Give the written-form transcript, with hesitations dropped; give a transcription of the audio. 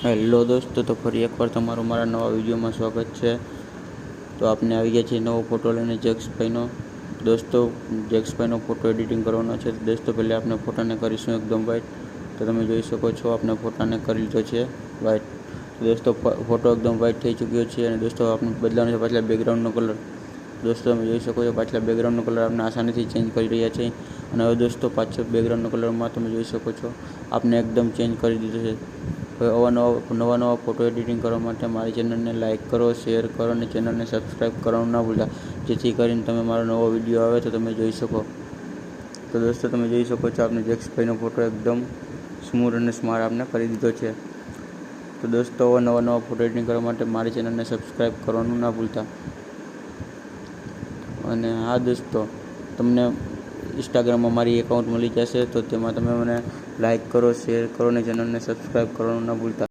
Hello દોસ્તો, તો ફરી એકવાર તમારું મારા નવા વિડીયોમાં સ્વાગત છે। તો આપને આવી ગયા છે નવો ફોટો લઈને જક્ષભાઈનો। દોસ્તો, જક્ષભાઈનો ફોટો એડિટિંગ કરવાનો છે। દોસ્તો, પહેલાં આપણે ફોટાને કરીશું એકદમ વ્હાઇટ। તો તમે જોઈ શકો છો આપણે ફોટાને કરી લીધો છે વ્હાઇટ। દોસ્તો, ફોટો એકદમ વ્હાઇટ થઈ ચૂક્યો છે અને દોસ્તો આપણે બદલાવાનો છે પાછલા બેકગ્રાઉન્ડનો કલર। દોસ્તો, તમે જોઈ શકો છો પાછલા બેકગ્રાઉન્ડનો કલર આપણે આસાનીથી ચેન્જ કરી રહ્યા છીએ। અને હવે દોસ્તો પાછળ બેકગ્રાઉન્ડનો કલરમાં તમે જોઈ શકો છો આપણે એકદમ ચેન્જ કરી દીધો છે। હવે નવા ફોટો એડિટિંગ કરવા માટે મારી ચેનલને લાઇક કરો, શેર કરો અને ચેનલને સબસ્ક્રાઈબ કરવાનું ના ભૂલતા, જેથી કરીને તમે મારો નવો વિડીયો આવે તો તમે જોઈ શકો। તો દોસ્તો, તમે જોઈ શકો છો આપણે જક્ષભાઈનો ફોટો એકદમ સ્મૂથ અને સ્માર્ટ આપણે કરી દીધો છે। તો દોસ્તો, નવા ફોટો એડિટિંગ કરવા માટે મારી ચેનલને સબસ્ક્રાઈબ કરવાનું ના ભૂલતા। અને હા દોસ્તો, તમને ઇન્સ્ટાગ્રામમાં મારી એકાઉન્ટ મળી જશે, તો તેમાં તમે મને લાઇક કરો, શેર કરો અને ચેનલને સબસ્ક્રાઈબ કરવાનું ના ભૂલતા।